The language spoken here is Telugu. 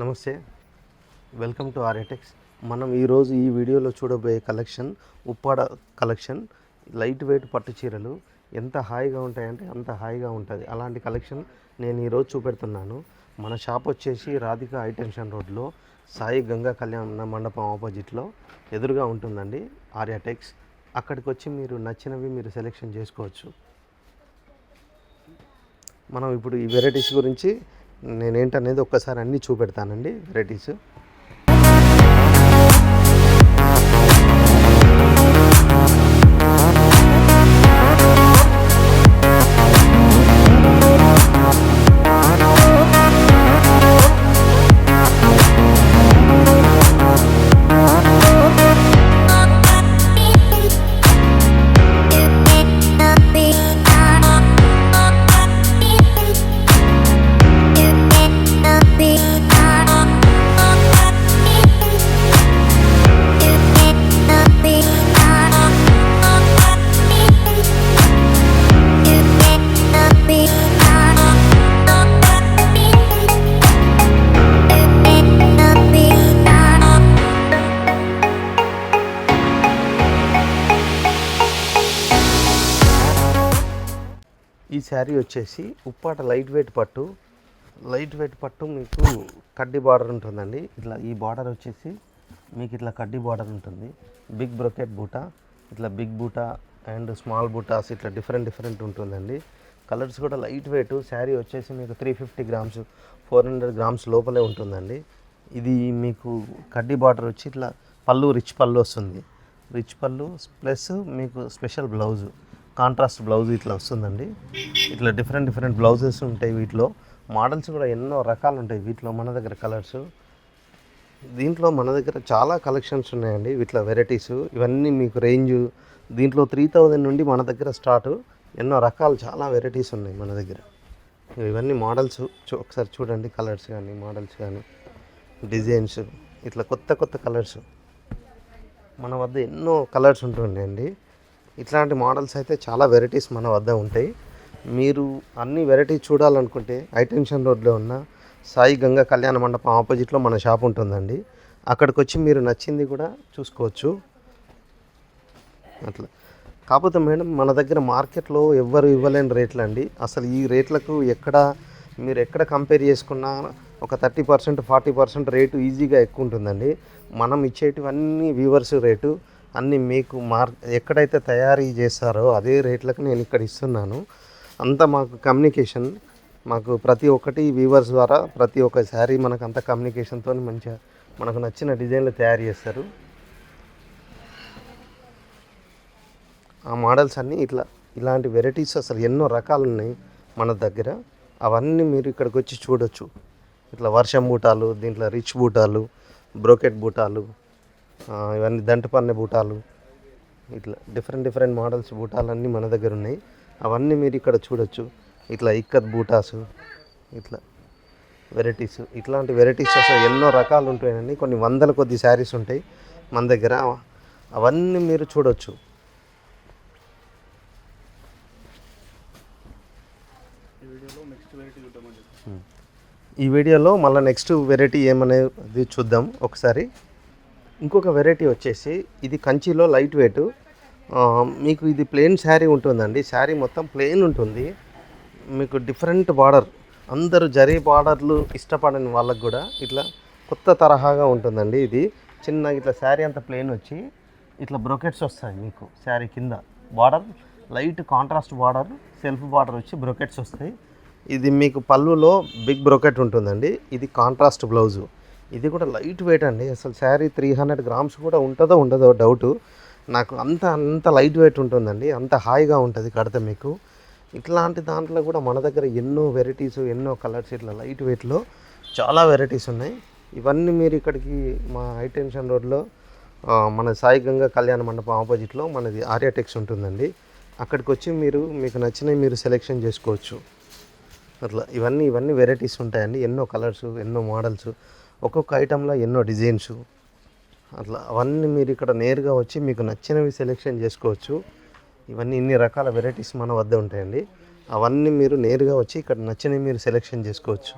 నమస్తే, వెల్కమ్ టు ఆర్ఎటెక్స్. మనం ఈరోజు ఈ వీడియోలో చూడబోయే collection Uppada collection. Light weight పట్టు చీరలు ఎంత హాయిగా ఉంటాయంటే అంత హాయిగా ఉంటుంది. అలాంటి కలెక్షన్ నేను ఈరోజు చూపెడుతున్నాను. మన షాప్ వచ్చేసి రాధిక హైటెన్షన్ రోడ్లో సాయి గంగా కళ్యాణ మండపం ఆపోజిట్లో ఎదురుగా ఉంటుందండి ఆర్ఎటెక్స్. అక్కడికి వచ్చి మీరు నచ్చినవి మీరు సెలెక్షన్ చేసుకోవచ్చు. మనం ఇప్పుడు ఈ వెరైటీస్ గురించి నేనేంటనేది ఒక్కసారి అన్నీ చూపెడతానండి. వెరైటీస్ ఈ శారీ వచ్చేసి ఉప్పాట లైట్ వెయిట్ పట్టు మీకు కడ్డీ బార్డర్ ఉంటుందండి. ఇట్లా ఈ బార్డర్ వచ్చేసి మీకు ఇట్లా కడ్డీ బార్డర్ ఉంటుంది. బిగ్ బ్రొకెట్ బూటా, ఇట్లా బిగ్ బూటా అండ్ స్మాల్ బూటాస్ ఇట్లా డిఫరెంట్ ఉంటుందండి. కలర్స్ కూడా లైట్ వెయిట్. శారీ వచ్చేసి మీకు 350 గ్రామ్స్ 400 గ్రామ్స్ లోపలే ఉంటుందండి. ఇది మీకు కడ్డీ బార్డర్ వచ్చి ఇట్లా పళ్ళు రిచ్ పళ్ళు వస్తుంది. రిచ్ పళ్ళు ప్లస్ మీకు స్పెషల్ బ్లౌజు, కాంట్రాస్ట్ బ్లౌజ్ ఇట్లా వస్తుందండి. ఇట్లా డిఫరెంట్ బ్లౌజెస్ ఉంటాయి. వీటిలో మోడల్స్ కూడా ఎన్నో రకాలు ఉంటాయి. వీటిలో మన దగ్గర కలర్స్, దీంట్లో మన దగ్గర చాలా కలెక్షన్స్ ఉన్నాయండి. వీటిలో వెరైటీస్ ఇవన్నీ మీకు రేంజ్ దీంట్లో 3000 నుండి మన దగ్గర స్టార్ట్. ఎన్నో రకాలు చాలా వెరైటీస్ ఉన్నాయి మన దగ్గర. ఇవన్నీ మోడల్స్ ఒకసారి చూడండి. కలర్స్ కానీ మోడల్స్ కానీ డిజైన్స్ ఇట్లా కొత్త కలర్స్ మన వద్ద ఎన్నో కలర్స్ ఉంటుండండి. ఇట్లాంటి మోడల్స్ అయితే చాలా వెరైటీస్ మన వద్ద ఉంటాయి. మీరు అన్ని వెరైటీస్ చూడాలనుకుంటే హైటెన్షన్ రోడ్లో ఉన్న సాయి గంగా కళ్యాణ మండపం ఆపోజిట్లో మన షాప్ ఉంటుందండి. అక్కడికి వచ్చి మీరు నచ్చింది కూడా చూసుకోవచ్చు. అట్లా కాకపోతే మేడం మన దగ్గర మార్కెట్లో ఎవ్వరు ఇవ్వలేని రేట్లు అండి. అసలు ఈ రేట్లకు మీరు ఎక్కడ కంపేర్ చేసుకున్నా ఒక 30% 40% రేటు ఈజీగా ఎక్కువ ఉంటుందండి. మనం ఇచ్చేటివన్నీ వ్యూవర్స్ రేటు అన్నీ మీకు ఎక్కడైతే తయారీ చేస్తారో అదే రేట్లకు నేను ఇక్కడ ఇస్తున్నాను. అంతా మాకు కమ్యూనికేషన్, మాకు ప్రతి ఒక్కటి వ్యూవర్స్ ద్వారా ప్రతి ఒక్క శారీ మనకు అంత కమ్యూనికేషన్తో మంచిగా మనకు నచ్చిన డిజైన్లు తయారు చేస్తారు. ఆ మోడల్స్ అన్నీ ఇలాంటి వెరైటీస్ అసలు ఎన్నో రకాలు ఉన్నాయి మన దగ్గర. అవన్నీ మీరు ఇక్కడికి వచ్చి చూడొచ్చు. ఇట్లా వర్షం బూటాలు, దీంట్లో రిచ్ బూటాలు, బ్రోకెట్ బూటాలు, ఇవన్నీ దంటపన్నె బూటాలు, ఇట్లా డిఫరెంట్ మోడల్స్ బూటాలన్నీ మన దగ్గర ఉన్నాయి. అవన్నీ మీరు ఇక్కడ చూడొచ్చు. ఇట్లా ఇక్కత్ బూటాసు, ఇట్లా వెరైటీస్, ఇట్లాంటి వెరైటీస్ అసలు ఎన్నో రకాలు ఉంటాయండి. కొన్ని వందల కొద్ది శారీస్ ఉంటాయి మన దగ్గర. అవన్నీ మీరు చూడొచ్చు. ఈ వీడియోలో మళ్ళీ నెక్స్ట్ వెరైటీ ఏమనేది చూద్దాం ఒకసారి. ఇంకొక వెరైటీ వచ్చేసి ఇది కంచిలో లైట్ వెయిట్. మీకు ఇది ప్లెయిన్ శారీ ఉంటుందండి. శారీ మొత్తం ప్లెయిన్ ఉంటుంది. మీకు డిఫరెంట్ బార్డర్, అందరూ జరీ బార్డర్లు ఇష్టపడని వాళ్ళకు కూడా ఇట్లా కొత్త తరహాగా ఉంటుందండి. ఇది చిన్న ఇట్లా శారీ అంతా ప్లెయిన్ వచ్చి ఇట్లా బ్రొకెట్స్ వస్తాయి. మీకు శారీ కింద border light contrast border, self border వచ్చి బ్రొకెట్స్ వస్తాయి. ఇది మీకు పళ్ళులో బిగ్ బ్రొకెట్ ఉంటుందండి. ఇది కాంట్రాస్ట్ బ్లౌజు. ఇది కూడా లైట్ వెయిట్ అండి. అసలు శారీ 300 గ్రామ్స్ కూడా ఉంటుందో ఉండదో డౌటు నాకు. అంత లైట్ వెయిట్ ఉంటుందండి. అంత హాయిగా ఉంటుంది కడితే మీకు. ఇట్లాంటి దాంట్లో కూడా మన దగ్గర ఎన్నో వెరైటీస్, ఎన్నో కలర్స్ ఇట్లా లైట్ వెయిట్లో చాలా వెరైటీస్ ఉన్నాయి. ఇవన్నీ మీరు ఇక్కడికి మా హైటెన్షన్ రోడ్లో మన సాయి గంగా కళ్యాణ మండపం ఆపోజిట్లో మనది ఆర్యాటెక్స్ ఉంటుందండి. అక్కడికి వచ్చి మీకు నచ్చినవి మీరు సెలెక్షన్ చేసుకోవచ్చు. అట్లా ఇవన్నీ వెరైటీస్ ఉంటాయండి. ఎన్నో కలర్స్, ఎన్నో మోడల్స్, ఒక్కొక్క ఐటెంలో ఎన్నో డిజైన్స్. అట్లా అవన్నీ మీరు ఇక్కడ నేరుగా వచ్చి మీకు నచ్చినవి సెలెక్షన్ చేసుకోవచ్చు. ఇవన్నీ ఇన్ని రకాల వెరైటీస్ మన వద్ద ఉంటాయండి. అవన్నీ మీరు నేరుగా వచ్చి ఇక్కడ నచ్చినవి మీరు సెలెక్షన్ చేసుకోవచ్చు.